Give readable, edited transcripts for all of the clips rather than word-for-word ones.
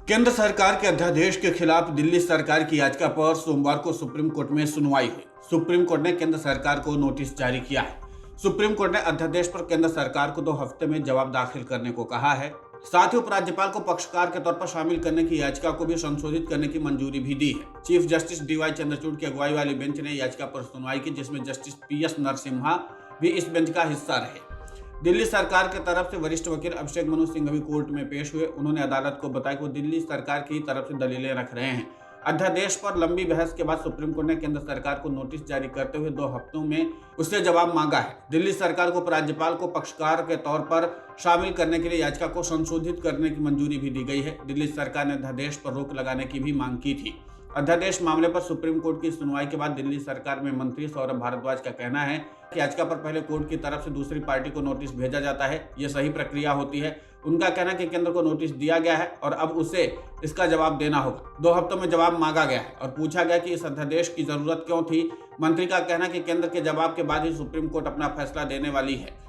केंद्र सरकार के अध्यादेश के खिलाफ दिल्ली सरकार की याचिका पर सोमवार को सुप्रीम कोर्ट में सुनवाई हुई। सुप्रीम कोर्ट ने केंद्र सरकार को नोटिस जारी किया है। सुप्रीम कोर्ट ने अध्यादेश पर केंद्र सरकार को 2 हफ्ते में जवाब दाखिल करने को कहा है। साथ ही उपराज्यपाल को पक्षकार के तौर पर शामिल करने की याचिका को भी संशोधित करने की मंजूरी भी दी है। चीफ जस्टिस DY चंद्रचूड़ की अगुवाई वाली बेंच ने याचिका पर सुनवाई की, जिसमें जस्टिस PS नरसिम्हा भी इस बेंच का हिस्सा रहे। दिल्ली सरकार के तरफ से वरिष्ठ वकील अभिषेक मनु सिंह भी कोर्ट में पेश हुए। उन्होंने अदालत को बताया कि वो दिल्ली सरकार की तरफ से दलीलें रख रहे हैं। अध्यादेश पर लंबी बहस के बाद सुप्रीम कोर्ट ने केंद्र सरकार को नोटिस जारी करते हुए 2 हफ्तों में उससे जवाब मांगा है। दिल्ली सरकार को उपराज्यपाल को पक्षकार के तौर पर शामिल करने के लिए याचिका को संशोधित करने की मंजूरी भी दी गई है। दिल्ली सरकार ने अध्यादेश पर रोक लगाने की भी मांग की थी। अध्यादेश मामले पर सुप्रीम कोर्ट की सुनवाई के बाद दिल्ली सरकार में मंत्री सौरभ भारद्वाज का कहना है कि याचिका पर पहले कोर्ट की तरफ से दूसरी पार्टी को नोटिस भेजा जाता है, यह सही प्रक्रिया होती है। उनका कहना है कि केंद्र को नोटिस दिया गया है और अब उसे इसका जवाब देना होगा। 2 हफ्तों में जवाब मांगा गया है और पूछा गया कि इस अध्यादेश की जरूरत क्यों थी। मंत्री का कहना है कि केंद्र के जवाब के बाद ही सुप्रीम कोर्ट अपना फैसला देने वाली है।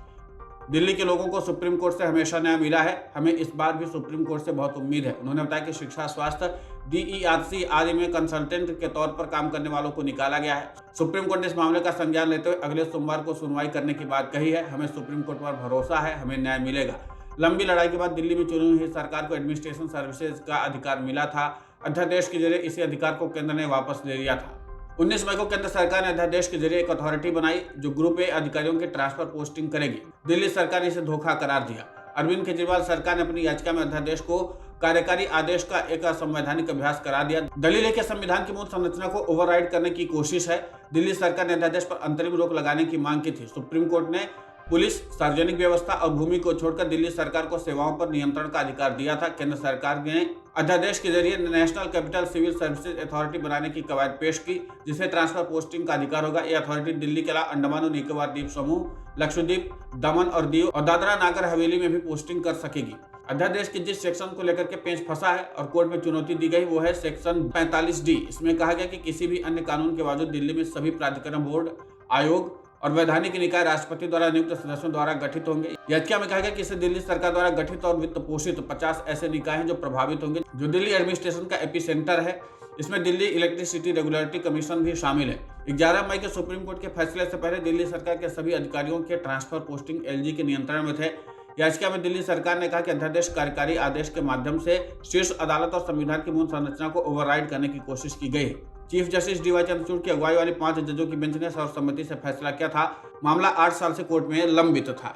दिल्ली के लोगों को सुप्रीम कोर्ट से हमेशा न्याय मिला है, हमें इस बार भी सुप्रीम कोर्ट से बहुत उम्मीद है। उन्होंने बताया कि शिक्षा, स्वास्थ्य, DERC आदि में कंसल्टेंट के तौर पर काम करने वालों को निकाला गया है। सुप्रीम कोर्ट ने इस मामले का संज्ञान लेते हुए अगले सोमवार को सुनवाई करने की बात कही है। हमें सुप्रीम कोर्ट पर भरोसा है, हमें न्याय मिलेगा। लंबी लड़ाई के बाद दिल्ली में चुनी हुई सरकार को एडमिनिस्ट्रेशन सर्विसेज का अधिकार मिला था। अध्यादेश के जरिए इसी अधिकार को केंद्र ने वापस ले लिया था। 19 मई को केंद्र सरकार ने अध्यादेश के जरिए एक अथॉरिटी बनाई जो ग्रुप ए अधिकारियों की ट्रांसफर पोस्टिंग करेगी। दिल्ली सरकार ने इसे धोखा करार दिया। अरविंद केजरीवाल सरकार ने अपनी याचिका में अध्यादेश को कार्यकारी आदेश का एक असंवैधानिक अभ्यास करार दिया। दलील है कि संविधान की मूल संरचना को ओवरराइड करने की कोशिश है। दिल्ली सरकार ने अध्यादेश पर अंतरिम रोक लगाने की मांग की थी। सुप्रीम कोर्ट ने पुलिस, सार्वजनिक व्यवस्था और भूमि को छोड़कर दिल्ली सरकार को सेवाओं पर नियंत्रण का अधिकार दिया था। केंद्र सरकार ने अध्यादेश के जरिए national capital civil services authority बनाने की कवायद पेश की, जिसे ट्रांसफर पोस्टिंग का अधिकार होगा। यह अथॉरिटी दिल्ली के अलावा अंडमान और निकोबार द्वीप समूह, लक्षद्वीप, दमन और दीव और दादरा नागर हवेली में भी पोस्टिंग कर सकेगी। अध्यादेश के जिस सेक्शन को लेकर के पेंच फंसा है और कोर्ट में चुनौती दी गई वो है सेक्शन 45D। इसमें कहा गया कि किसी भी अन्य कानून के बावजूद दिल्ली में सभी प्राधिकरण, बोर्ड, आयोग और वैधानिक निकाय राष्ट्रपति द्वारा नियुक्त सदस्यों द्वारा गठित होंगे। याचिका में कहा गया कि इससे दिल्ली सरकार द्वारा गठित और वित्त पोषित 50 ऐसे निकाय हैं जो प्रभावित होंगे, जो दिल्ली एडमिनिस्ट्रेशन का एपिसेंटर है। इसमें दिल्ली इलेक्ट्रिसिटी रेगुलेटरी कमीशन भी शामिल है। 11 मई के सुप्रीम कोर्ट के फैसले से पहले दिल्ली सरकार के सभी अधिकारियों के ट्रांसफर पोस्टिंग LG के नियंत्रण में थे। याचिका में दिल्ली सरकार ने कहा कि अध्यादेश कार्यकारी आदेश के माध्यम से शीर्ष अदालत और संविधान की मूल संरचना को ओवरराइड करने की कोशिश की गई है। चीफ जस्टिस DY चंद्रचूड़ की अगुवाई वाली 5 जजों की बेंच ने सर्वसम्मति से फैसला किया था। मामला 8 साल से कोर्ट में लंबित था।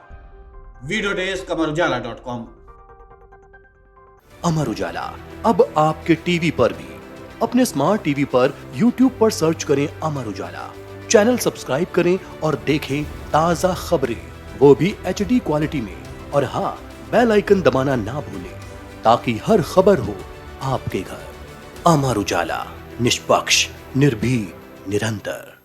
Video desk अमरउजाला.com। अमर उजाला अब आपके टीवी पर भी। अपने स्मार्ट टीवी पर YouTube पर सर्च करें अमर उजाला, चैनल सब्सक्राइब करें और देखें ताजा खबरें, वो भी HD क्वालिटी में। और हाँ, बेल आइकन दबाना ना भूलें ताकि हर खबर हो आपके घर। अमर उजाला, निष्पक्ष, निर्भीक, निरंतर।